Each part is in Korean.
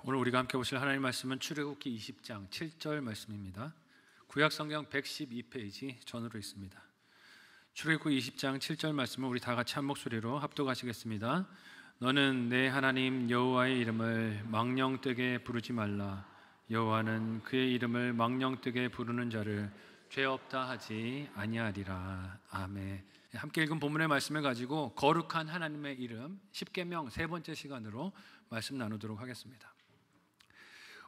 오늘 우리가 함께 보실 하나님 말씀은 출애굽기 20장 7절 말씀입니다. 구약성경 112페이지 전으로 있습니다. 출애굽기 20장 7절 말씀을 우리 다 같이 한 목소리로 합독하시겠습니다. 너는 내 하나님 여호와의 이름을 망령되게 부르지 말라. 여호와는 그의 이름을 망령되게 부르는 자를 죄 없다 하지 아니하리라. 아멘. 함께 읽은 본문의 말씀을 가지고 거룩한 하나님의 이름 10계명 세 번째 시간으로 말씀 나누도록 하겠습니다.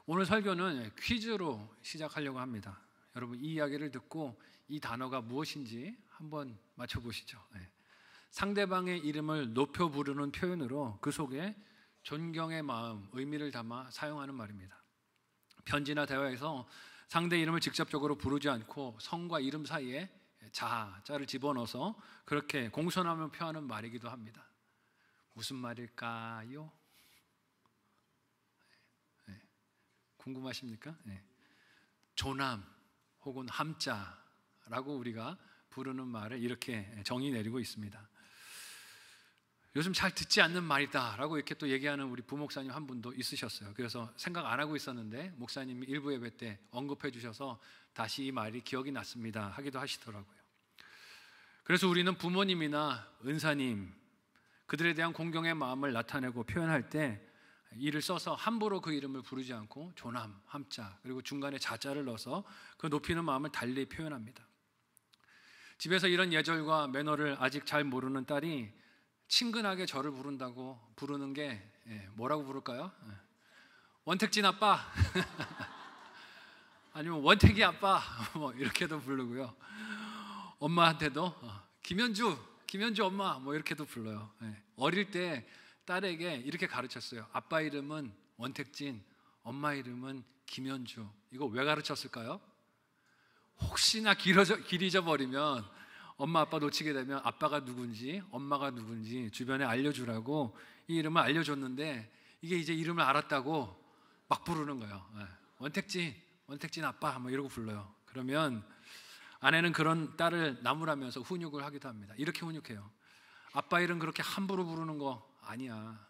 오늘 설교는 퀴즈로 시작하려고 합니다. 여러분 이 이야기를 듣고 이 단어가 무엇인지 한번 맞춰보시죠. 상대방의 이름을 높여 부르는 표현으로 그 속에 존경의 마음, 의미를 담아 사용하는 말입니다. 편지나 대화에서 상대 이름을 직접적으로 부르지 않고 성과 이름 사이에 자를 집어넣어서 그렇게 공손함을 표하는 말이기도 합니다. 무슨 말일까요? 궁금하십니까? 조남 혹은 함자라고 우리가 부르는 말을 이렇게 정의 내리고 있습니다. 요즘 잘 듣지 않는 말이다 라고 이렇게 또 얘기하는 우리 부목사님 한 분도 있으셨어요. 그래서 생각 안 하고 있었는데 목사님이 일부 예배 때 언급해 주셔서 다시 이 말이 기억이 났습니다 하기도 하시더라고요. 그래서 우리는 부모님이나 은사님 그들에 대한 공경의 마음을 나타내고 표현할 때 이를 써서 함부로 그 이름을 부르지 않고 조남, 함자 그리고 중간에 자자를 넣어서 그 높이는 마음을 달리 표현합니다. 집에서 이런 예절과 매너를 아직 잘 모르는 딸이 친근하게 저를 부르는 게 뭐라고 부를까요? 원택진 아빠 아니면 원택이 아빠 뭐 이렇게도 부르고요. 엄마한테도 김현주 엄마 뭐 이렇게도 불러요. 어릴 때 딸에게 이렇게 가르쳤어요. 아빠 이름은 원택진, 엄마 이름은 김현주. 이거 왜 가르쳤을까요? 혹시나 길 잊어버리면 엄마 아빠 놓치게 되면 아빠가 누군지 엄마가 누군지 주변에 알려주라고 이 이름을 알려줬는데 이게 이제 이름을 알았다고 막 부르는 거예요. 원택진 아빠 뭐 이러고 불러요. 그러면 아내는 그런 딸을 나무라면서 훈육을 하기도 합니다. 이렇게 훈육해요. 아빠 이름 그렇게 함부로 부르는 거 아니야.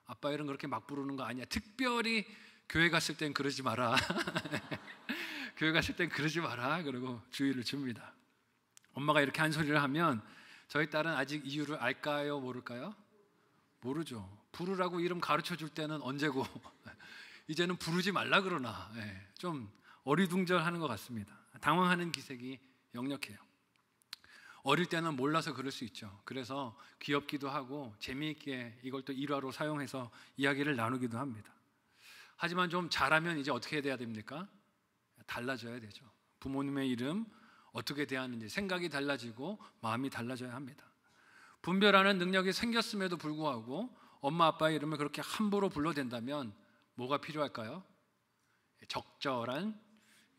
아빠 이름 그렇게 막 부르는 거 아니야. 특별히 교회 갔을 땐 그러지 마라. 교회 갔을 땐 그러지 마라. 그러고 주의를 줍니다. 엄마가 이렇게 한 소리를 하면 저희 딸은 아직 이유를 알까요? 모를까요? 모르죠. 부르라고 이름 가르쳐 줄 때는 언제고 이제는 부르지 말라 그러나 좀 어리둥절하는 것 같습니다. 당황하는 기색이 역력해요. 어릴 때는 몰라서 그럴 수 있죠. 그래서 귀엽기도 하고 재미있게 이걸 또 일화로 사용해서 이야기를 나누기도 합니다. 하지만 좀 잘하면 이제 어떻게 돼야 됩니까? 달라져야 되죠. 부모님의 이름 어떻게 대하는지 생각이 달라지고 마음이 달라져야 합니다. 분별하는 능력이 생겼음에도 불구하고 엄마 아빠의 이름을 그렇게 함부로 불러댄다면 뭐가 필요할까요? 적절한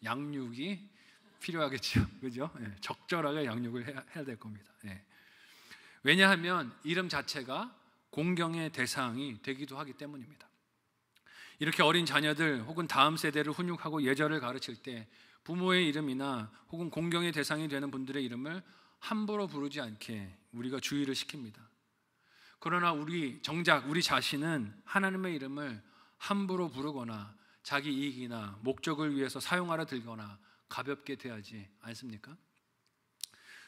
양육이 필요하겠죠. 그죠? 적절하게 양육을 해야 될 겁니다. 왜냐하면 이름 자체가 공경의 대상이 되기도 하기 때문입니다. 이렇게 어린 자녀들 혹은 다음 세대를 훈육하고 예절을 가르칠 때 부모의 이름이나 혹은 공경의 대상이 되는 분들의 이름을 함부로 부르지 않게 우리가 주의를 시킵니다. 그러나 정작 우리 자신은 하나님의 이름을 함부로 부르거나 자기 이익이나 목적을 위해서 사용하려 들거나 가볍게 대하지 않습니까?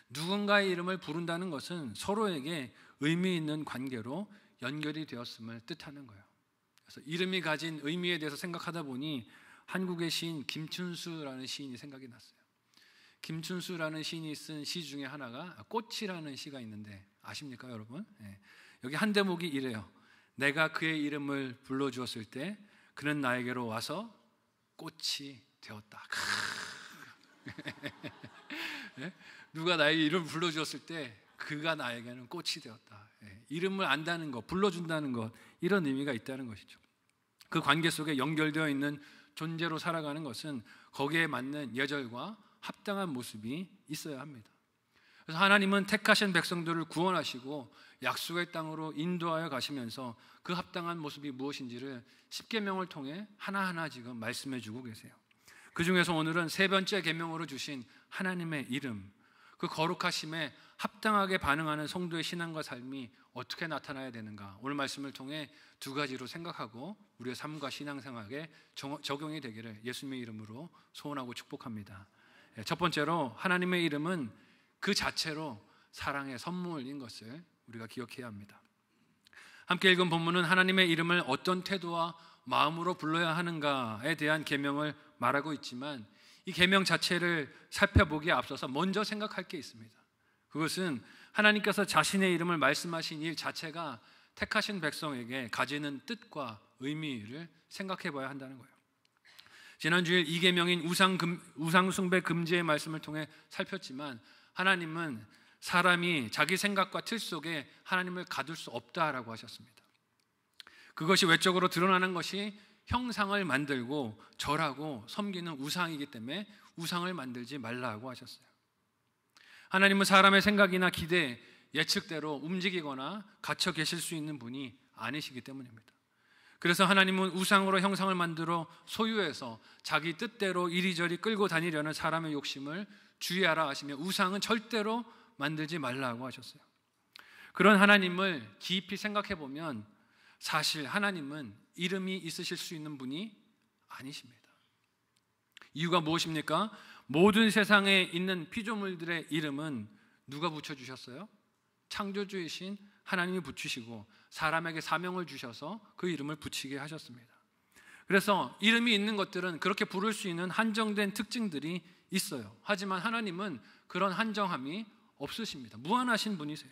누군가의 이름을 부른다는 것은 서로에게 의미 있는 관계로 연결이 되었음을 뜻하는 거예요. 그래서 이름이 가진 의미에 대해서 생각하다 보니 한국의 시인 김춘수라는 시인이 생각이 났어요. 김춘수라는 시인이 쓴 시 중에 하나가 꽃이라는 시가 있는데 아십니까 여러분? 여기 한 대목이 이래요. 내가 그의 이름을 불러주었을 때 그는 나에게로 와서 꽃이 되었다. 누가 나에게 이름을 불러주었을 때 그가 나에게는 꽃이 되었다. 이름을 안다는 것, 불러준다는 것 이런 의미가 있다는 것이죠. 그 관계 속에 연결되어 있는 존재로 살아가는 것은 거기에 맞는 예절과 합당한 모습이 있어야 합니다. 그래서 하나님은 택하신 백성들을 구원하시고 약속의 땅으로 인도하여 가시면서 그 합당한 모습이 무엇인지를 십계명을 통해 하나하나 지금 말씀해 주고 계세요. 그 중에서 오늘은 세 번째 계명으로 주신 하나님의 이름, 그 거룩하심에 합당하게 반응하는 성도의 신앙과 삶이 어떻게 나타나야 되는가, 오늘 말씀을 통해 두 가지로 생각하고 우리의 삶과 신앙생활에 적용이 되기를 예수님의 이름으로 소원하고 축복합니다. 첫 번째로, 하나님의 이름은 그 자체로 사랑의 선물인 것을 우리가 기억해야 합니다. 함께 읽은 본문은 하나님의 이름을 어떤 태도와 마음으로 불러야 하는가에 대한 계명을 말하고 있지만, 이 계명 자체를 살펴보기에 앞서서 먼저 생각할 게 있습니다. 그것은 하나님께서 자신의 이름을 말씀하신 일 자체가 택하신 백성에게 가지는 뜻과 의미를 생각해 봐야 한다는 거예요. 지난주에 이 계명인 우상 숭배 금지의 말씀을 통해 살폈지만, 하나님은 사람이 자기 생각과 틀 속에 하나님을 가둘 수 없다라고 하셨습니다. 그것이 외적으로 드러나는 것이 형상을 만들고 절하고 섬기는 우상이기 때문에 우상을 만들지 말라고 하셨어요. 하나님은 사람의 생각이나 기대, 예측대로 움직이거나 갇혀 계실 수 있는 분이 아니시기 때문입니다. 그래서 하나님은 우상으로 형상을 만들어 소유해서 자기 뜻대로 이리저리 끌고 다니려는 사람의 욕심을 주의하라 하시며, 우상은 절대로 만들지 말라고 하셨어요. 그런 하나님을 깊이 생각해 보면 사실 하나님은 이름이 있으실 수 있는 분이 아니십니다. 이유가 무엇입니까? 모든 세상에 있는 피조물들의 이름은 누가 붙여주셨어요? 창조주이신 하나님이 붙이시고 사람에게 사명을 주셔서 그 이름을 붙이게 하셨습니다. 그래서 이름이 있는 것들은 그렇게 부를 수 있는 한정된 특징들이 있어요. 하지만 하나님은 그런 한정함이 없으십니다. 무한하신 분이세요.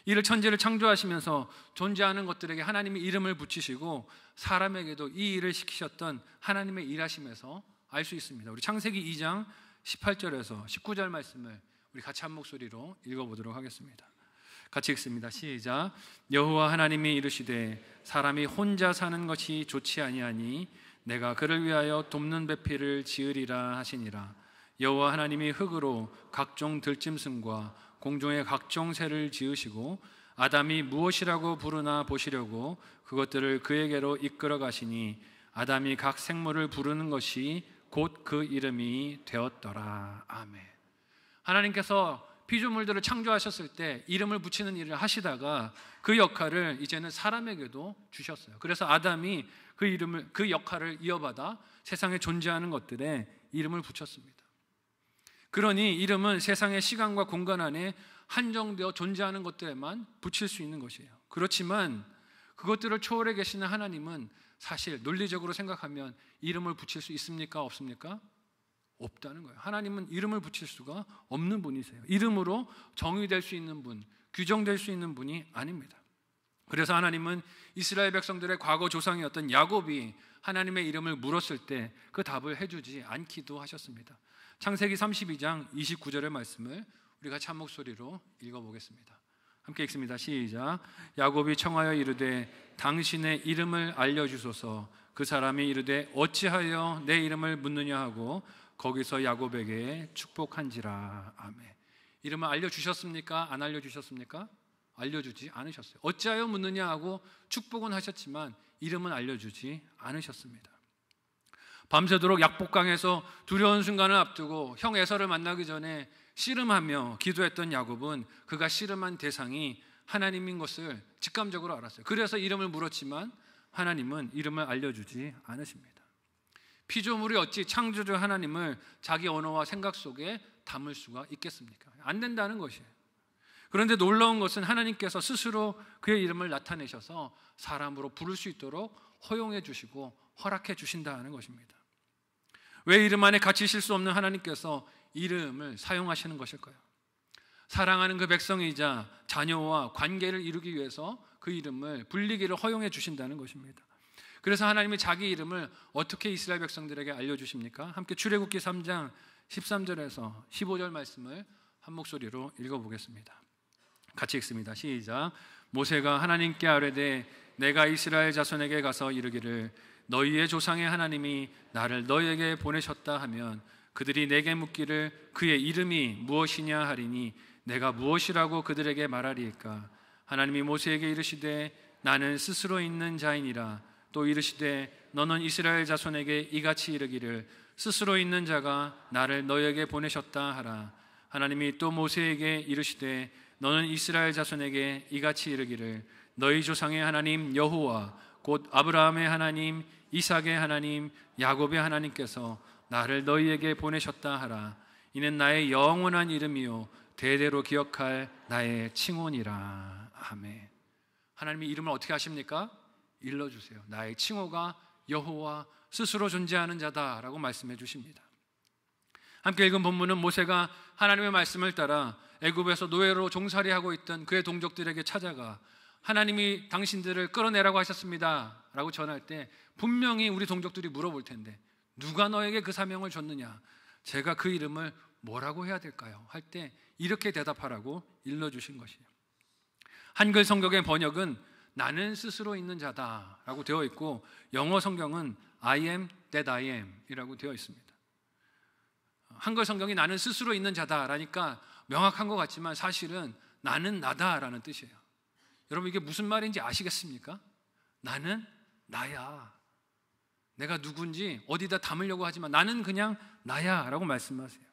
이를 천지를 창조하시면서 존재하는 것들에게 하나님이 이름을 붙이시고 사람에게도 이 일을 시키셨던 하나님의 일하심에서 알 수 있습니다. 우리 창세기 2장 18절에서 19절 말씀을 우리 같이 한 목소리로 읽어보도록 하겠습니다. 같이 읽습니다. 시작. 여호와 하나님이 이르시되 사람이 혼자 사는 것이 좋지 아니하니 내가 그를 위하여 돕는 배필을 지으리라 하시니라. 여호와 하나님이 흙으로 각종 들짐승과 공중의 각종 새를 지으시고 아담이 무엇이라고 부르나 보시려고 그것들을 그에게로 이끌어 가시니 아담이 각 생물을 부르는 것이 곧 그 이름이 되었더라. 아멘. 하나님께서 피조물들을 창조하셨을 때 이름을 붙이는 일을 하시다가 그 역할을 이제는 사람에게도 주셨어요. 그래서 아담이 그 역할을 이어받아 세상에 존재하는 것들에 이름을 붙였습니다. 그러니 이름은 세상의 시간과 공간 안에 한정되어 존재하는 것들에만 붙일 수 있는 것이에요. 그렇지만 그것들을 초월해 계시는 하나님은 사실 논리적으로 생각하면 이름을 붙일 수 있습니까? 없습니까? 없다는 거예요. 하나님은 이름을 붙일 수가 없는 분이세요. 이름으로 정의될 수 있는 분, 규정될 수 있는 분이 아닙니다. 그래서 하나님은 이스라엘 백성들의 과거 조상이었던 야곱이 하나님의 이름을 물었을 때 그 답을 해주지 않기도 하셨습니다. 창세기 32장 29절의 말씀을 우리 같이 한 목소리로 읽어보겠습니다. 함께 읽습니다. 시작. 야곱이 청하여 이르되 당신의 이름을 알려주소서. 그 사람이 이르되 어찌하여 내 이름을 묻느냐 하고 거기서 야곱에게 축복한지라. 아멘. 이름을 알려주셨습니까? 안 알려주셨습니까? 알려주지 않으셨어요. 어찌하여 묻느냐 하고 축복은 하셨지만 이름은 알려주지 않으셨습니다. 밤새도록 약복강에서 두려운 순간을 앞두고 형 에서를 만나기 전에 씨름하며 기도했던 야곱은 그가 씨름한 대상이 하나님인 것을 직감적으로 알았어요. 그래서 이름을 물었지만 하나님은 이름을 알려주지 않으십니다. 피조물이 어찌 창조주 하나님을 자기 언어와 생각 속에 담을 수가 있겠습니까? 안 된다는 것이에요. 그런데 놀라운 것은 하나님께서 스스로 그의 이름을 나타내셔서 사람으로 부를 수 있도록 허용해 주시고 허락해 주신다는 것입니다. 왜 이름 안에 갇히실 수 없는 하나님께서 이름을 사용하시는 것일까요? 사랑하는 그 백성이자 자녀와 관계를 이루기 위해서 그 이름을 불리기를 허용해 주신다는 것입니다. 그래서 하나님이 자기 이름을 어떻게 이스라엘 백성들에게 알려주십니까? 함께 출애굽기 3장 13절에서 15절 말씀을 한 목소리로 읽어보겠습니다. 같이 읽습니다. 시작. 모세가 하나님께 아뢰되 내가 이스라엘 자손에게 가서 이르기를 너희의 조상의 하나님이 나를 너희에게 보내셨다 하면 그들이 내게 묻기를 그의 이름이 무엇이냐 하리니 내가 무엇이라고 그들에게 말하리이까? 하나님이 모세에게 이르시되 나는 스스로 있는 자이니라. 또 이르시되 너는 이스라엘 자손에게 이같이 이르기를 스스로 있는 자가 나를 너희에게 보내셨다 하라. 하나님이 또 모세에게 이르시되 너는 이스라엘 자손에게 이같이 이르기를 너희 조상의 하나님 여호와 곧 아브라함의 하나님 이삭의 하나님 야곱의 하나님께서 나를 너희에게 보내셨다 하라. 이는 나의 영원한 이름이요 대대로 기억할 나의 칭호니라. 아멘. 하나님이 이름을 어떻게 하십니까? 일러주세요. 나의 칭호가 여호와 스스로 존재하는 자다라고 말씀해 주십니다. 함께 읽은 본문은 모세가 하나님의 말씀을 따라 애굽에서 노예로 종살이하고 있던 그의 동족들에게 찾아가 하나님이 당신들을 끌어내라고 하셨습니다 라고 전할 때 분명히 우리 동족들이 물어볼 텐데 누가 너에게 그 사명을 줬느냐? 제가 그 이름을 뭐라고 해야 될까요? 할 때 이렇게 대답하라고 일러주신 것이에요. 한글 성경의 번역은 나는 스스로 있는 자다라고 되어 있고 영어 성경은 I am that I am 이라고 되어 있습니다. 한글 성경이 나는 스스로 있는 자다라니까 명확한 것 같지만 사실은 나는 나다라는 뜻이에요. 여러분 이게 무슨 말인지 아시겠습니까? 나는 나야. 내가 누군지 어디다 담으려고 하지만 나는 그냥 나야 라고 말씀하세요.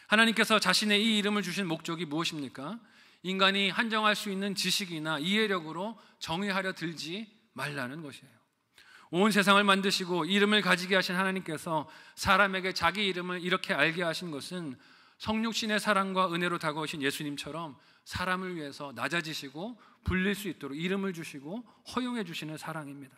하나님께서 자신의 이 이름을 주신 목적이 무엇입니까? 인간이 한정할 수 있는 지식이나 이해력으로 정의하려 들지 말라는 것이에요. 온 세상을 만드시고 이름을 가지게 하신 하나님께서 사람에게 자기 이름을 이렇게 알게 하신 것은 성육신의 사랑과 은혜로 다가오신 예수님처럼 사람을 위해서 낮아지시고 불릴 수 있도록 이름을 주시고 허용해 주시는 사랑입니다.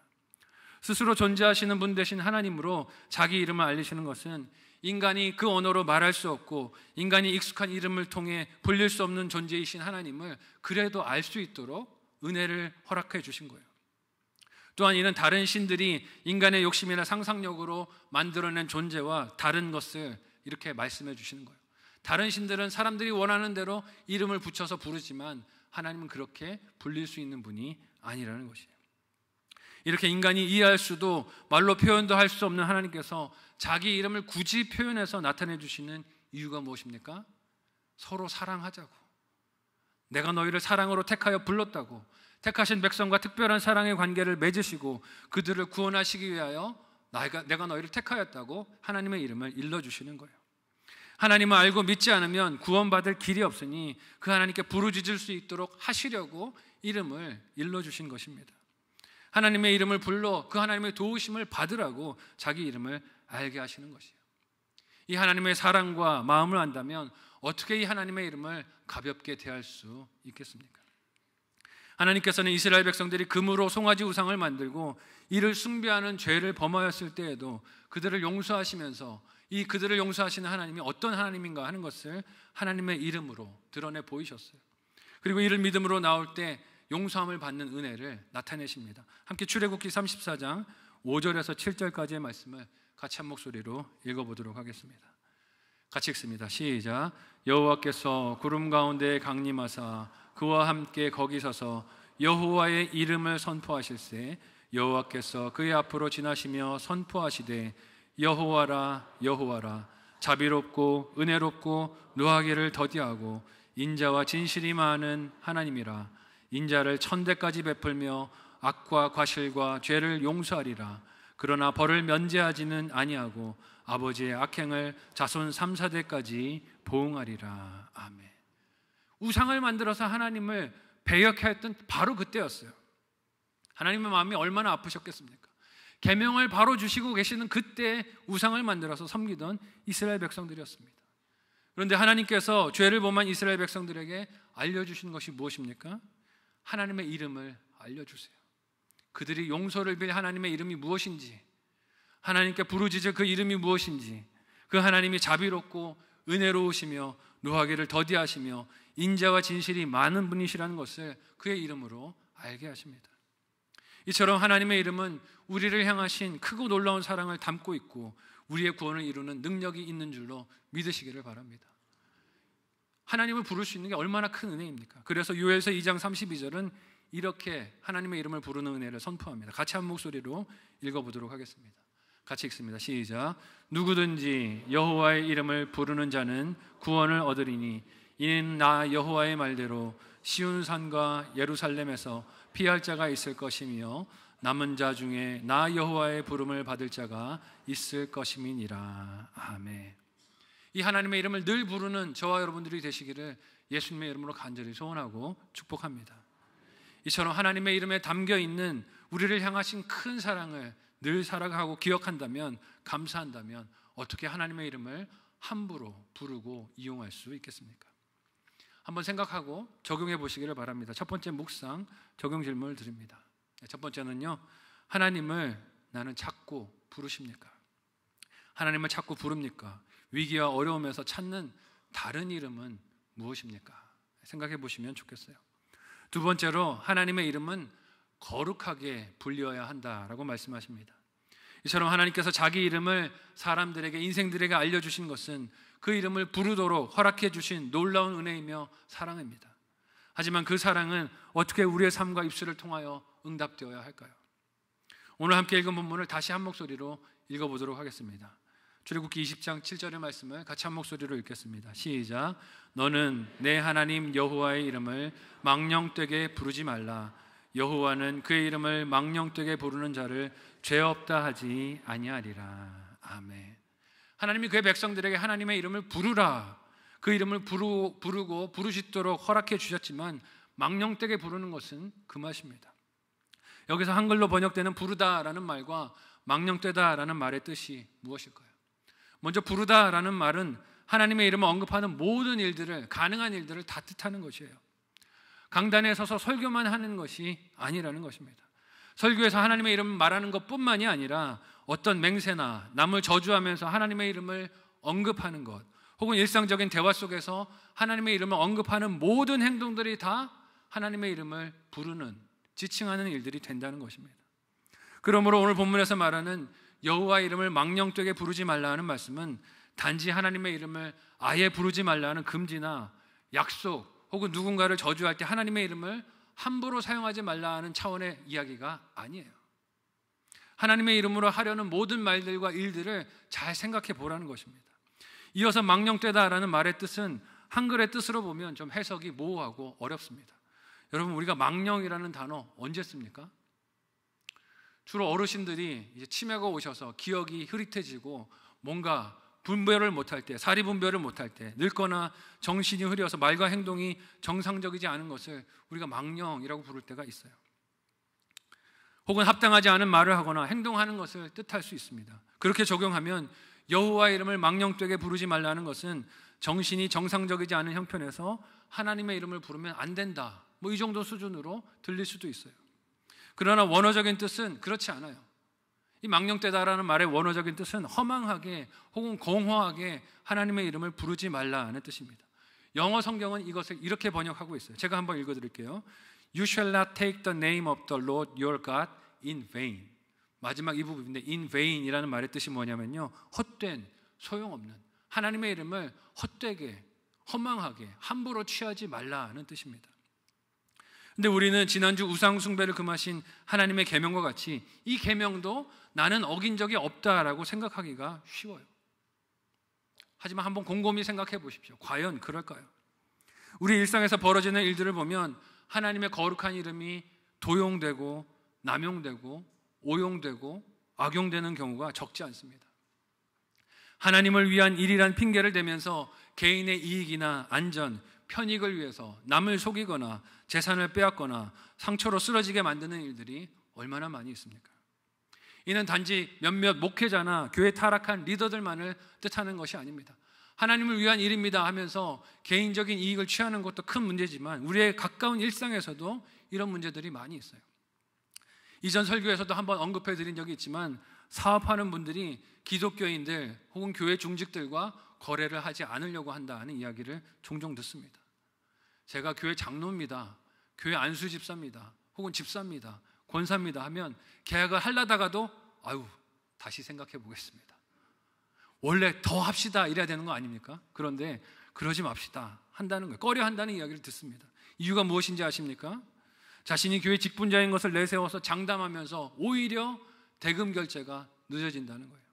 스스로 존재하시는 분 되신 하나님으로 자기 이름을 알리시는 것은 인간이 그 언어로 말할 수 없고 인간이 익숙한 이름을 통해 불릴 수 없는 존재이신 하나님을 그래도 알 수 있도록 은혜를 허락해 주신 거예요. 또한 이는 다른 신들이 인간의 욕심이나 상상력으로 만들어낸 존재와 다른 것을 이렇게 말씀해 주시는 거예요. 다른 신들은 사람들이 원하는 대로 이름을 붙여서 부르지만 하나님은 그렇게 불릴 수 있는 분이 아니라는 것이에요. 이렇게 인간이 이해할 수도 말로 표현도 할 수 없는 하나님께서 자기 이름을 굳이 표현해서 나타내 주시는 이유가 무엇입니까? 서로 사랑하자고. 내가 너희를 사랑으로 택하여 불렀다고. 택하신 백성과 특별한 사랑의 관계를 맺으시고 그들을 구원하시기 위하여 내가 너희를 택하였다고 하나님의 이름을 일러주시는 거예요. 하나님을 알고 믿지 않으면 구원받을 길이 없으니 그 하나님께 부르짖을 수 있도록 하시려고 이름을 일러주신 것입니다. 하나님의 이름을 불러 그 하나님의 도우심을 받으라고 자기 이름을 알게 하시는 것이에요. 이 하나님의 사랑과 마음을 안다면 어떻게 이 하나님의 이름을 가볍게 대할 수 있겠습니까? 하나님께서는 이스라엘 백성들이 금으로 송아지 우상을 만들고 이를 숭배하는 죄를 범하였을 때에도 그들을 용서하시면서 이 그들을 용서하시는 하나님이 어떤 하나님인가 하는 것을 하나님의 이름으로 드러내 보이셨어요. 그리고 이를 믿음으로 나올 때 용서함을 받는 은혜를 나타내십니다. 함께 출애굽기 34장 5절에서 7절까지의 말씀을 같이 한 목소리로 읽어보도록 하겠습니다. 같이 읽습니다. 시작. 여호와께서 구름 가운데 강림하사 그와 함께 거기 서서 여호와의 이름을 선포하실세 여호와께서 그의 앞으로 지나시며 선포하시되 여호와라 여호와라 자비롭고 은혜롭고 노하기를 더디하고 인자와 진실이 많은 하나님이라 인자를 천대까지 베풀며 악과 과실과 죄를 용서하리라. 그러나 벌을 면제하지는 아니하고 아버지의 악행을 자손 3, 4대까지 보응하리라. 아멘. 우상을 만들어서 하나님을 배역했던 바로 그때였어요. 하나님의 마음이 얼마나 아프셨겠습니까? 계명을 바로 주시고 계시는 그때 우상을 만들어서 섬기던 이스라엘 백성들이었습니다. 그런데 하나님께서 죄를 범한 이스라엘 백성들에게 알려주신 것이 무엇입니까? 하나님의 이름을 알려주세요. 그들이 용서를 빌 하나님의 이름이 무엇인지, 하나님께 부르짖을 그 이름이 무엇인지, 그 하나님이 자비롭고 은혜로우시며 노하기를 더디하시며 인자와 진실이 많은 분이시라는 것을 그의 이름으로 알게 하십니다. 이처럼 하나님의 이름은 우리를 향하신 크고 놀라운 사랑을 담고 있고 우리의 구원을 이루는 능력이 있는 줄로 믿으시기를 바랍니다. 하나님을 부를 수 있는 게 얼마나 큰 은혜입니까? 그래서 요엘서 2장 32절은 이렇게 하나님의 이름을 부르는 은혜를 선포합니다. 같이 한 목소리로 읽어보도록 하겠습니다. 같이 읽습니다. 시작. 누구든지 여호와의 이름을 부르는 자는 구원을 얻으리니 이는 나 여호와의 말대로 시온산과 예루살렘에서 피할 자가 있을 것이며 남은 자 중에 나 여호와의 부름을 받을 자가 있을 것임이니라. 아멘. 이 하나님의 이름을 늘 부르는 저와 여러분들이 되시기를 예수님의 이름으로 간절히 소원하고 축복합니다. 이처럼 하나님의 이름에 담겨 있는 우리를 향하신 큰 사랑을 늘 살아가고 기억한다면, 감사한다면 어떻게 하나님의 이름을 함부로 부르고 이용할 수 있겠습니까? 한번 생각하고 적용해 보시기를 바랍니다. 첫 번째 묵상 적용 질문을 드립니다. 첫 번째는요, 하나님을 나는 자꾸 부르십니까? 하나님을 자꾸 부릅니까? 위기와 어려움에서 찾는 다른 이름은 무엇입니까? 생각해 보시면 좋겠어요. 두 번째로, 하나님의 이름은 거룩하게 불려야 한다라고 말씀하십니다. 이처럼 하나님께서 자기 이름을 사람들에게, 인생들에게 알려주신 것은 그 이름을 부르도록 허락해 주신 놀라운 은혜이며 사랑입니다. 하지만 그 사랑은 어떻게 우리의 삶과 입술을 통하여 응답되어야 할까요? 오늘 함께 읽은 본문을 다시 한 목소리로 읽어보도록 하겠습니다. 출애굽기 20장 7절의 말씀을 같이 한 목소리로 읽겠습니다. 시작. 너는 내 하나님 여호와의 이름을 망령되게 부르지 말라. 여호와는 그의 이름을 망령되게 부르는 자를 죄 없다 하지 아니하리라. 아멘. 하나님이 그의 백성들에게 하나님의 이름을 부르라, 그 이름을 부르고 부르짖도록 허락해 주셨지만 망령되게 부르는 것은 금하십니다. 여기서 한글로 번역되는 부르다라는 말과 망령되다라는 말의 뜻이 무엇일까요? 먼저 부르다라는 말은 하나님의 이름을 언급하는 모든 일들을, 가능한 일들을 다 뜻하는 것이에요. 강단에 서서 설교만 하는 것이 아니라는 것입니다. 설교에서 하나님의 이름을 말하는 것뿐만이 아니라 어떤 맹세나 남을 저주하면서 하나님의 이름을 언급하는 것, 혹은 일상적인 대화 속에서 하나님의 이름을 언급하는 모든 행동들이 다 하나님의 이름을 부르는, 지칭하는 일들이 된다는 것입니다. 그러므로 오늘 본문에서 말하는 여호와의 이름을 망령되게 부르지 말라 하는 말씀은 단지 하나님의 이름을 아예 부르지 말라 하는 금지나 약속, 혹은 누군가를 저주할 때 하나님의 이름을 함부로 사용하지 말라 하는 차원의 이야기가 아니에요. 하나님의 이름으로 하려는 모든 말들과 일들을 잘 생각해 보라는 것입니다. 이어서 망령되다라는 말의 뜻은 한글의 뜻으로 보면 좀 해석이 모호하고 어렵습니다. 여러분, 우리가 망령이라는 단어 언제 씁니까? 주로 어르신들이 이제 치매가 오셔서 기억이 흐릿해지고 뭔가 분별을 못할 때, 사리 분별을 못할 때, 늙거나 정신이 흐려서 말과 행동이 정상적이지 않은 것을 우리가 망령이라고 부를 때가 있어요. 혹은 합당하지 않은 말을 하거나 행동하는 것을 뜻할 수 있습니다. 그렇게 적용하면 여호와의 이름을 망령되게 부르지 말라는 것은 정신이 정상적이지 않은 형편에서 하나님의 이름을 부르면 안 된다, 이 정도 수준으로 들릴 수도 있어요. 그러나 원어적인 뜻은 그렇지 않아요. 이 망령되다라는 말의 원어적인 뜻은 허망하게 혹은 공허하게 하나님의 이름을 부르지 말라는 뜻입니다. 영어 성경은 이것을 이렇게 번역하고 있어요. 제가 한번 읽어드릴게요. You shall not take the name of the Lord your God in vain. 마지막 이 부분인데 in vain이라는 말의 뜻이 뭐냐면요, 헛된, 소용없는, 하나님의 이름을 헛되게, 허망하게, 함부로 취하지 말라는 뜻입니다. 근데 우리는 지난주 우상 숭배를 금하신 하나님의 계명과 같이 이 계명도 나는 어긴 적이 없다라고 생각하기가 쉬워요. 하지만 한번 곰곰이 생각해 보십시오. 과연 그럴까요? 우리 일상에서 벌어지는 일들을 보면 하나님의 거룩한 이름이 도용되고 남용되고 오용되고 악용되는 경우가 적지 않습니다. 하나님을 위한 일이란 핑계를 대면서 개인의 이익이나 안전, 편익을 위해서 남을 속이거나 재산을 빼앗거나 상처로 쓰러지게 만드는 일들이 얼마나 많이 있습니까? 이는 단지 몇몇 목회자나 교회 타락한 리더들만을 뜻하는 것이 아닙니다. 하나님을 위한 일입니다 하면서 개인적인 이익을 취하는 것도 큰 문제지만 우리의 가까운 일상에서도 이런 문제들이 많이 있어요. 이전 설교에서도 한번 언급해 드린 적이 있지만 사업하는 분들이 기독교인들 혹은 교회 중직들과 거래를 하지 않으려고 한다는 이야기를 종종 듣습니다. 제가 교회 장로입니다, 교회 안수 집사입니다, 혹은 집사입니다, 권사입니다 하면 계약을 하려다가도 다시 생각해 보겠습니다. 원래 더 합시다 이래야 되는 거 아닙니까? 그런데 그러지 맙시다 한다는 거예요. 꺼려 한다는 이야기를 듣습니다. 이유가 무엇인지 아십니까? 자신이 교회 직분자인 것을 내세워서 장담하면서 오히려 대금 결제가 늦어진다는 거예요.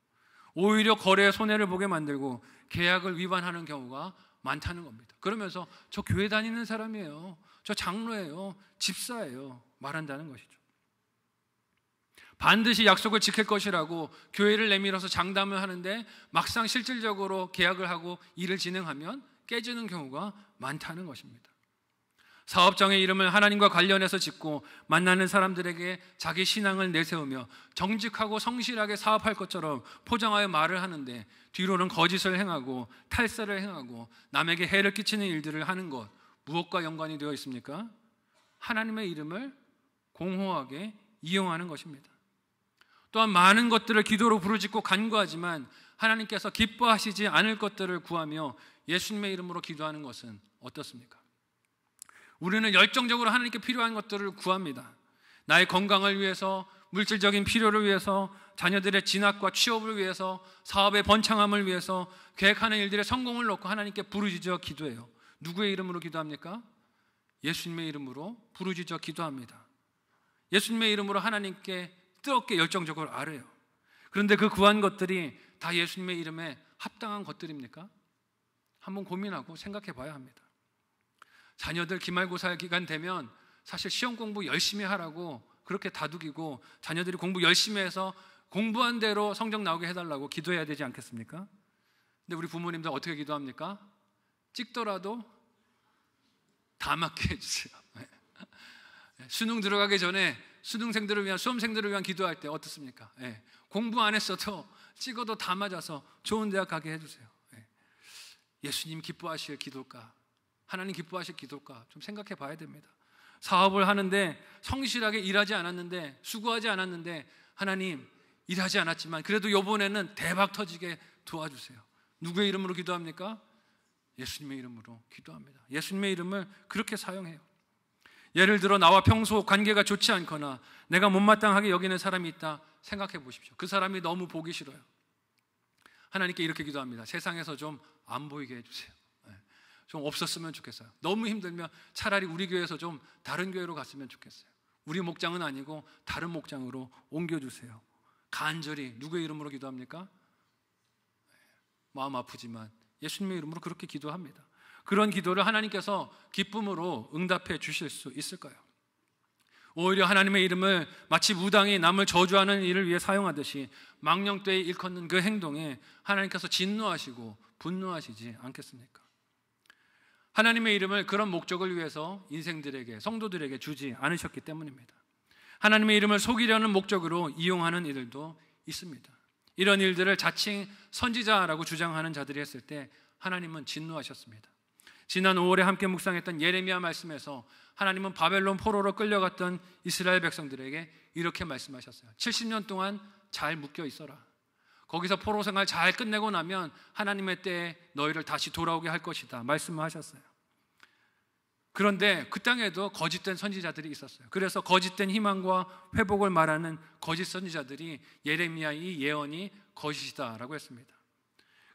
오히려 거래에 손해를 보게 만들고 계약을 위반하는 경우가 많다는 겁니다. 그러면서 저 교회 다니는 사람이에요, 저 장로예요, 집사예요 말한다는 것이죠. 반드시 약속을 지킬 것이라고 교회를 내밀어서 장담을 하는데 막상 실질적으로 계약을 하고 일을 진행하면 깨지는 경우가 많다는 것입니다. 사업장의 이름을 하나님과 관련해서 짓고 만나는 사람들에게 자기 신앙을 내세우며 정직하고 성실하게 사업할 것처럼 포장하여 말을 하는데 뒤로는 거짓을 행하고 탈세를 행하고 남에게 해를 끼치는 일들을 하는 것, 무엇과 연관이 되어 있습니까? 하나님의 이름을 공허하게 이용하는 것입니다. 또한 많은 것들을 기도로 부르짖고 간구하지만 하나님께서 기뻐하시지 않을 것들을 구하며 예수님의 이름으로 기도하는 것은 어떻습니까? 우리는 열정적으로 하나님께 필요한 것들을 구합니다. 나의 건강을 위해서, 물질적인 필요를 위해서, 자녀들의 진학과 취업을 위해서, 사업의 번창함을 위해서, 계획하는 일들의 성공을 놓고 하나님께 부르짖어 기도해요. 누구의 이름으로 기도합니까? 예수님의 이름으로 부르짖어 기도합니다. 예수님의 이름으로 하나님께 뜨겁게 열정적으로 아뢰요. 그런데 그 구한 것들이 다 예수님의 이름에 합당한 것들입니까? 한번 고민하고 생각해 봐야 합니다. 자녀들 기말고사 기간 되면 사실 시험 공부 열심히 하라고 그렇게 다독이고 자녀들이 공부 열심히 해서 공부한 대로 성적 나오게 해달라고 기도해야 되지 않겠습니까? 근데 우리 부모님들 어떻게 기도합니까? 찍더라도 다 맞게 해주세요. 수능 들어가기 전에 수능생들을 위한, 수험생들을 위한 기도할 때 어떻습니까? 공부 안 했어도 찍어도 다 맞아서 좋은 대학 가게 해주세요. 예수님 기뻐하실 기도일까? 하나님 기뻐하실 기도일까? 좀 생각해 봐야 됩니다. 사업을 하는데 성실하게 일하지 않았는데, 수고하지 않았는데 하나님 일하지 않았지만 그래도 이번에는 대박 터지게 도와주세요. 누구의 이름으로 기도합니까? 예수님의 이름으로 기도합니다. 예수님의 이름을 그렇게 사용해요. 예를 들어 나와 평소 관계가 좋지 않거나 내가 못마땅하게 여기는 사람이 있다 생각해 보십시오. 그 사람이 너무 보기 싫어요. 하나님께 이렇게 기도합니다. 세상에서 좀 안 보이게 해주세요. 좀 없었으면 좋겠어요. 너무 힘들면 차라리 우리 교회에서 좀 다른 교회로 갔으면 좋겠어요. 우리 목장은 아니고 다른 목장으로 옮겨주세요. 간절히 누구의 이름으로 기도합니까? 마음 아프지만 예수님의 이름으로 그렇게 기도합니다. 그런 기도를 하나님께서 기쁨으로 응답해 주실 수 있을까요? 오히려 하나님의 이름을 마치 무당이 남을 저주하는 일을 위해 사용하듯이 망령되이 일컫는 그 행동에 하나님께서 진노하시고 분노하시지 않겠습니까? 하나님의 이름을 그런 목적을 위해서 인생들에게, 성도들에게 주지 않으셨기 때문입니다. 하나님의 이름을 속이려는 목적으로 이용하는 이들도 있습니다. 이런 일들을 자칭 선지자라고 주장하는 자들이 했을 때 하나님은 진노하셨습니다. 지난 5월에 함께 묵상했던 예레미야 말씀에서 하나님은 바벨론 포로로 끌려갔던 이스라엘 백성들에게 이렇게 말씀하셨어요. 70년 동안 잘 묶여 있어라. 거기서 포로 생활 잘 끝내고 나면 하나님의 때에 너희를 다시 돌아오게 할 것이다 말씀을 하셨어요. 그런데 그 땅에도 거짓된 선지자들이 있었어요. 그래서 거짓된 희망과 회복을 말하는 거짓 선지자들이 예레미야의 예언이 거짓이다라고 했습니다.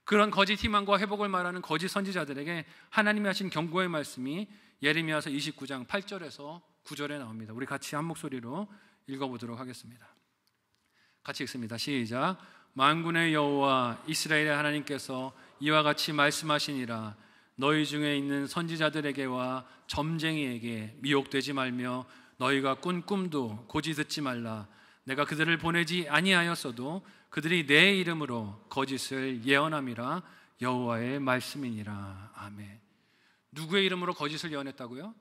그런 거짓 희망과 회복을 말하는 거짓 선지자들에게 하나님이 하신 경고의 말씀이 예레미야서 29장 8절에서 9절에 나옵니다. 우리 같이 한 목소리로 읽어보도록 하겠습니다. 같이 읽습니다. 시작. 만군의 여호와 이스라엘의 하나님께서 이와 같이 말씀하시니라. 너희 중에 있는 선지자들에게와 점쟁이에게 미혹되지 말며 너희가 꾼 꿈도 고지 듣지 말라. 내가 그들을 보내지 아니하였어도 그들이 내 이름으로 거짓을 예언함이라. 여호와의 말씀이니라. 아멘. 누구의 이름으로 거짓을 예언했다고요?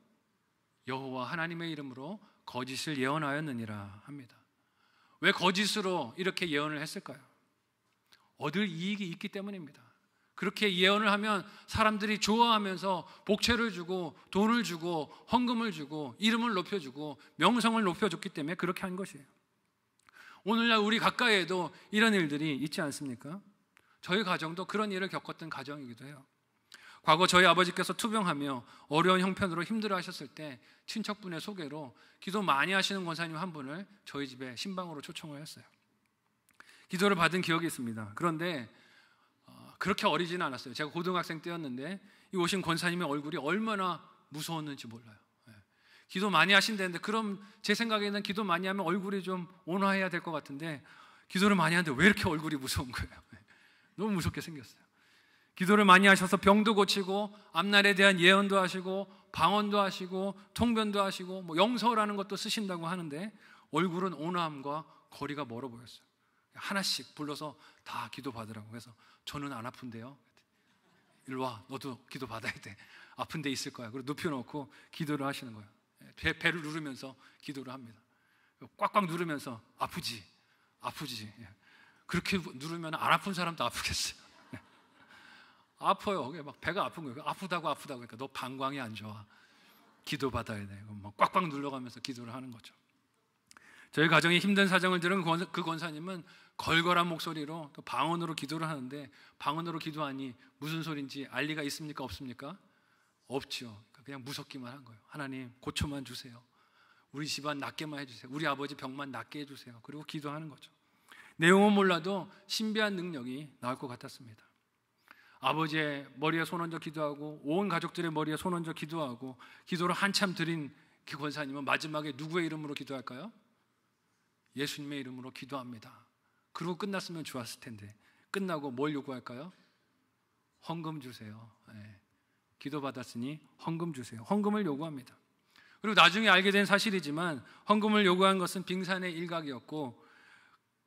여호와 하나님의 이름으로 거짓을 예언하였느니라 합니다. 왜 거짓으로 이렇게 예언을 했을까요? 얻을 이익이 있기 때문입니다. 그렇게 예언을 하면 사람들이 좋아하면서 복채를 주고 돈을 주고 헌금을 주고 이름을 높여주고 명성을 높여줬기 때문에 그렇게 한 것이에요. 오늘날 우리 가까이에도 이런 일들이 있지 않습니까? 저희 가정도 그런 일을 겪었던 가정이기도 해요. 과거 저희 아버지께서 투병하며 어려운 형편으로 힘들어 하셨을 때 친척분의 소개로 기도 많이 하시는 권사님 한 분을 저희 집에 신방으로 초청을 했어요. 기도를 받은 기억이 있습니다. 그런데 그렇게 어리지는 않았어요. 제가 고등학생 때였는데 이 오신 권사님의 얼굴이 얼마나 무서웠는지 몰라요. 기도 많이 하신다는데 그럼 제 생각에는 기도 많이 하면 얼굴이 좀 온화해야 될 것 같은데 기도를 많이 하는데 왜 이렇게 얼굴이 무서운 거예요? 너무 무섭게 생겼어요. 기도를 많이 하셔서 병도 고치고 앞날에 대한 예언도 하시고 방언도 하시고 통변도 하시고 영서라는 것도 쓰신다고 하는데 얼굴은 온화함과 거리가 멀어 보였어요. 하나씩 불러서 다 기도 받으라고. 그래서 저는 안 아픈데요. 일로 와, 너도 기도 받아야 돼. 아픈 데 있을 거야. 그리고 눕혀놓고 기도를 하시는 거예요. 배를 누르면서 기도를 합니다. 꽉꽉 누르면서 아프지? 그렇게 누르면 안 아픈 사람도 아프겠어요. 아파요. 막 배가 아픈 거예요. 아프다고 그러니까 너 방광이 안 좋아. 기도 받아야 돼. 막 꽉꽉 눌러가면서 기도를 하는 거죠. 저희 가정이 힘든 사정을 들은 그 권사님은 걸걸한 목소리로 또 방언으로 기도를 하는데, 방언으로 기도하니 무슨 소린지 알 리가 있습니까? 없습니까? 없죠. 그냥 무섭기만 한 거예요. 하나님 고쳐만 주세요. 우리 집안 낫게만 해주세요. 우리 아버지 병만 낫게 해주세요. 그리고 기도하는 거죠. 내용은 몰라도 신비한 능력이 나올 것 같았습니다. 아버지의 머리에 손 얹어 기도하고 온 가족들의 머리에 손 얹어 기도하고 기도를 한참 드린 그 권사님은 마지막에 누구의 이름으로 기도할까요? 예수님의 이름으로 기도합니다. 그리고 끝났으면 좋았을 텐데 끝나고 뭘 요구할까요? 헌금 주세요. 네. 기도 받았으니 헌금 주세요. 헌금을 요구합니다. 그리고 나중에 알게 된 사실이지만 헌금을 요구한 것은 빙산의 일각이었고,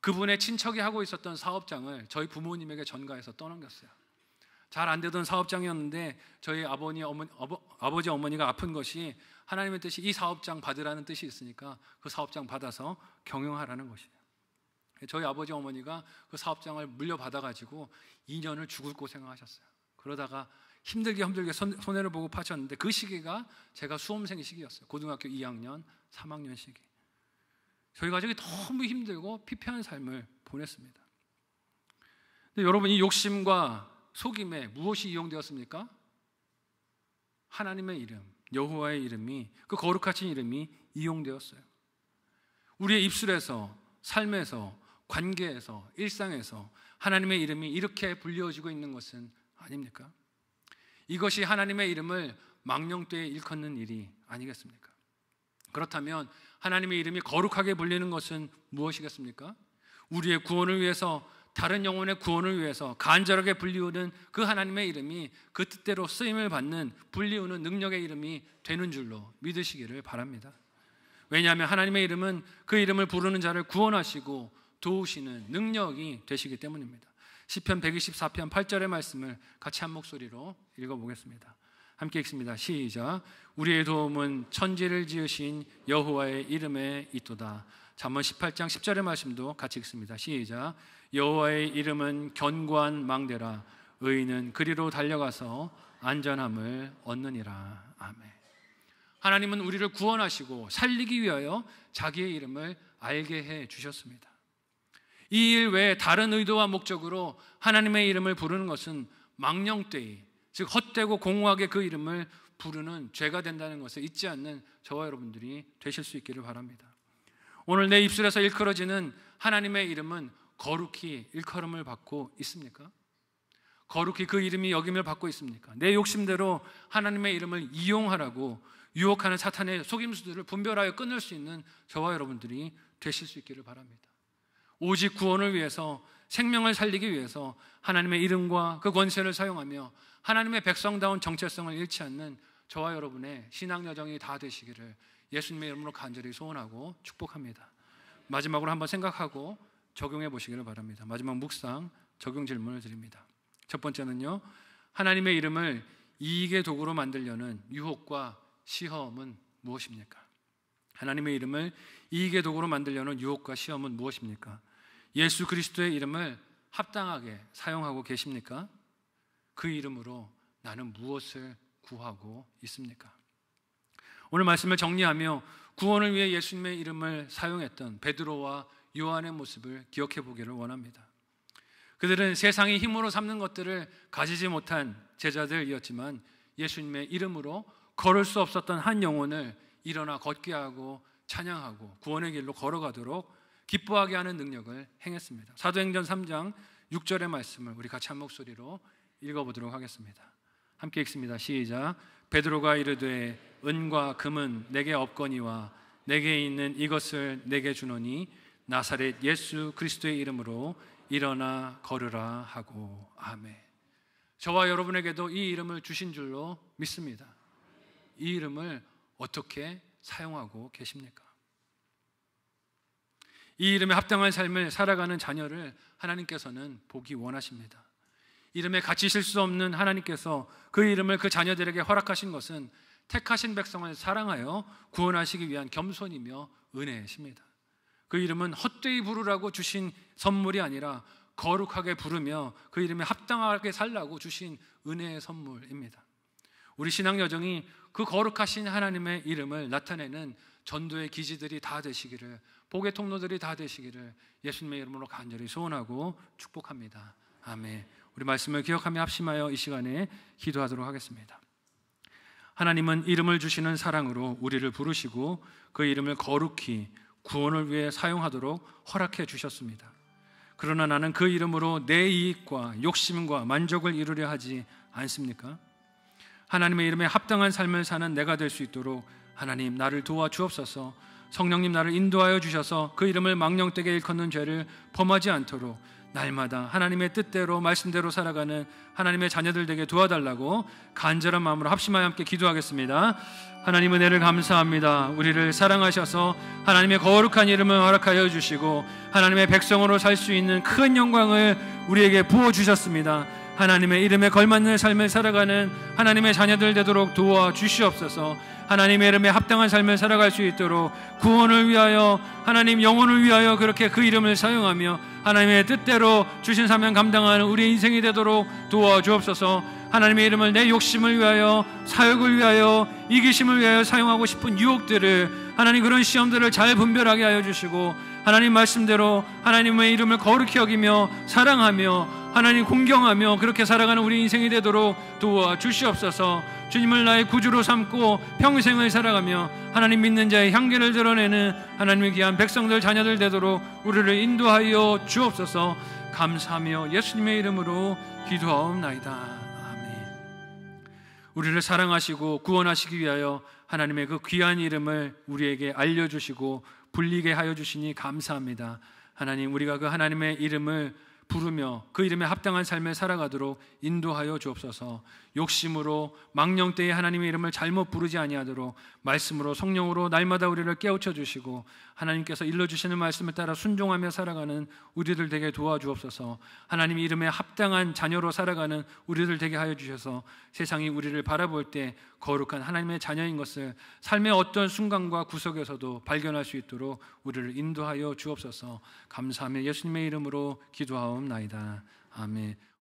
그분의 친척이 하고 있었던 사업장을 저희 부모님에게 전가해서 떠넘겼어요. 잘 안 되던 사업장이었는데 저희 아버지 어머니가 아픈 것이 하나님의 뜻이 이 사업장 받으라는 뜻이 있으니까 그 사업장 받아서 경영하라는 것이에요. 저희 아버지 어머니가 그 사업장을 물려받아가지고 2년을 죽을 고생하셨어요. 그러다가 힘들게 손해를 보고 파셨는데 그 시기가 제가 수험생 시기였어요. 고등학교 2학년, 3학년 시기. 저희 가족이 너무 힘들고 피폐한 삶을 보냈습니다. 근데 여러분, 이 욕심과 속임에 무엇이 이용되었습니까? 하나님의 이름, 여호와의 이름이, 그 거룩하신 이름이 이용되었어요. 우리의 입술에서, 삶에서, 관계에서, 일상에서 하나님의 이름이 이렇게 불리워지고 있는 것은 아닙니까? 이것이 하나님의 이름을 망령되이 일컫는 일이 아니겠습니까? 그렇다면 하나님의 이름이 거룩하게 불리는 것은 무엇이겠습니까? 우리의 구원을 위해서, 다른 영혼의 구원을 위해서 간절하게 불리우는 그 하나님의 이름이 그 뜻대로 쓰임을 받는, 불리우는 능력의 이름이 되는 줄로 믿으시기를 바랍니다. 왜냐하면 하나님의 이름은 그 이름을 부르는 자를 구원하시고 도우시는 능력이 되시기 때문입니다. 시편 124편 8절의 말씀을 같이 한 목소리로 읽어보겠습니다. 함께 읽습니다. 시작. 우리의 도움은 천지를 지으신 여호와의 이름에 있도다. 잠언 18장 10절의 말씀도 같이 읽습니다. 시작. 여호와의 이름은 견고한 망대라. 의인은 그리로 달려가서 안전함을 얻느니라. 아멘. 하나님은 우리를 구원하시고 살리기 위하여 자기의 이름을 알게 해 주셨습니다. 이 일 외에 다른 의도와 목적으로 하나님의 이름을 부르는 것은 망령되이, 즉 헛되고 공허하게 그 이름을 부르는 죄가 된다는 것을 잊지 않는 저와 여러분들이 되실 수 있기를 바랍니다. 오늘 내 입술에서 일컬어지는 하나님의 이름은 거룩히 일컬음을 받고 있습니까? 거룩히 그 이름이 여김을 받고 있습니까? 내 욕심대로 하나님의 이름을 이용하라고 유혹하는 사탄의 속임수들을 분별하여 끊을 수 있는 저와 여러분들이 되실 수 있기를 바랍니다. 오직 구원을 위해서, 생명을 살리기 위해서 하나님의 이름과 그 권세를 사용하며 하나님의 백성다운 정체성을 잃지 않는 저와 여러분의 신앙 여정이 다 되시기를 예수님의 이름으로 간절히 소원하고 축복합니다. 마지막으로 한번 생각하고 적용해 보시기를 바랍니다. 마지막 묵상, 적용 질문을 드립니다. 첫 번째는요, 하나님의 이름을 이익의 도구로 만들려는 유혹과 시험은 무엇입니까? 하나님의 이름을 이익의 도구로 만들려는 유혹과 시험은 무엇입니까? 예수 그리스도의 이름을 합당하게 사용하고 계십니까? 그 이름으로 나는 무엇을 구하고 있습니까? 오늘 말씀을 정리하며 구원을 위해 예수님의 이름을 사용했던 베드로와 요한의 모습을 기억해 보기를 원합니다. 그들은 세상이 힘으로 삼는 것들을 가지지 못한 제자들이었지만 예수님의 이름으로 걸을 수 없었던 한 영혼을 일어나 걷게 하고 찬양하고 구원의 길로 걸어가도록 기뻐하게 하는 능력을 행했습니다. 사도행전 3장 6절의 말씀을 우리 같이 한 목소리로 읽어보도록 하겠습니다. 함께 읽습니다. 시작. 베드로가 이르되 은과 금은 내게 없거니와 내게 있는 이것을 내게 주노니 나사렛 예수 그리스도의 이름으로 일어나 걸으라 하고. 아멘. 저와 여러분에게도 이 이름을 주신 줄로 믿습니다. 이 이름을 어떻게 사용하고 계십니까? 이 이름에 합당한 삶을 살아가는 자녀를 하나님께서는 보기 원하십니다. 이름에 갇히실 수 없는 하나님께서 그 이름을 그 자녀들에게 허락하신 것은 택하신 백성을 사랑하여 구원하시기 위한 겸손이며 은혜이십니다. 그 이름은 헛되이 부르라고 주신 선물이 아니라 거룩하게 부르며 그 이름에 합당하게 살라고 주신 은혜의 선물입니다. 우리 신앙 여정이 그 거룩하신 하나님의 이름을 나타내는 전도의 기지들이 다 되시기를, 복의 통로들이 다 되시기를 예수님의 이름으로 간절히 소원하고 축복합니다. 아멘. 우리 말씀을 기억하며 합심하여 이 시간에 기도하도록 하겠습니다. 하나님은 이름을 주시는 사랑으로 우리를 부르시고 그 이름을 거룩히 구원을 위해 사용하도록 허락해 주셨습니다. 그러나 나는 그 이름으로 내 이익과 욕심과 만족을 이루려 하지 않습니까? 하나님의 이름에 합당한 삶을 사는 내가 될 수 있도록 하나님 나를 도와주옵소서. 성령님 나를 인도하여 주셔서 그 이름을 망령되게 일컫는 죄를 범하지 않도록 날마다 하나님의 뜻대로 말씀대로 살아가는 하나님의 자녀들 되게 도와달라고 간절한 마음으로 합심하여 함께 기도하겠습니다. 하나님 은혜를 감사합니다. 우리를 사랑하셔서 하나님의 거룩한 이름을 허락하여 주시고 하나님의 백성으로 살 수 있는 큰 영광을 우리에게 부어주셨습니다. 하나님의 이름에 걸맞는 삶을 살아가는 하나님의 자녀들 되도록 도와주시옵소서. 하나님의 이름에 합당한 삶을 살아갈 수 있도록 구원을 위하여, 하나님 영혼을 위하여 그렇게 그 이름을 사용하며 하나님의 뜻대로 주신 사명 감당하는 우리 인생이 되도록 도와주옵소서. 하나님의 이름을 내 욕심을 위하여, 사역을 위하여, 이기심을 위하여 사용하고 싶은 유혹들을, 하나님 그런 시험들을 잘 분별하게 하여 주시고 하나님 말씀대로 하나님의 이름을 거룩히 여기며 사랑하며 하나님 공경하며 그렇게 살아가는 우리 인생이 되도록 도와주시옵소서. 주님을 나의 구주로 삼고 평생을 살아가며 하나님 믿는 자의 향기를 드러내는 하나님의 귀한 백성들 자녀들 되도록 우리를 인도하여 주옵소서. 감사하며 예수님의 이름으로 기도하옵나이다. 아멘. 우리를 사랑하시고 구원하시기 위하여 하나님의 그 귀한 이름을 우리에게 알려주시고 불리게 하여 주시니 감사합니다. 하나님 우리가 그 하나님의 이름을 부르며 그 이름에 합당한 삶을 살아가도록 인도하여 주옵소서. 욕심으로 망령되이 하나님의 이름을 잘못 부르지 아니하도록 말씀으로 성령으로 날마다 우리를 깨우쳐 주시고 하나님께서 일러주시는 말씀을 따라 순종하며 살아가는 우리들 되게 도와주옵소서. 하나님 이름에 합당한 자녀로 살아가는 우리들 되게 하여 주셔서 세상이 우리를 바라볼 때 거룩한 하나님의 자녀인 것을 삶의 어떤 순간과 구석에서도 발견할 수 있도록 우리를 인도하여 주옵소서. 감사하며 예수님의 이름으로 기도하옵나이다. 아멘.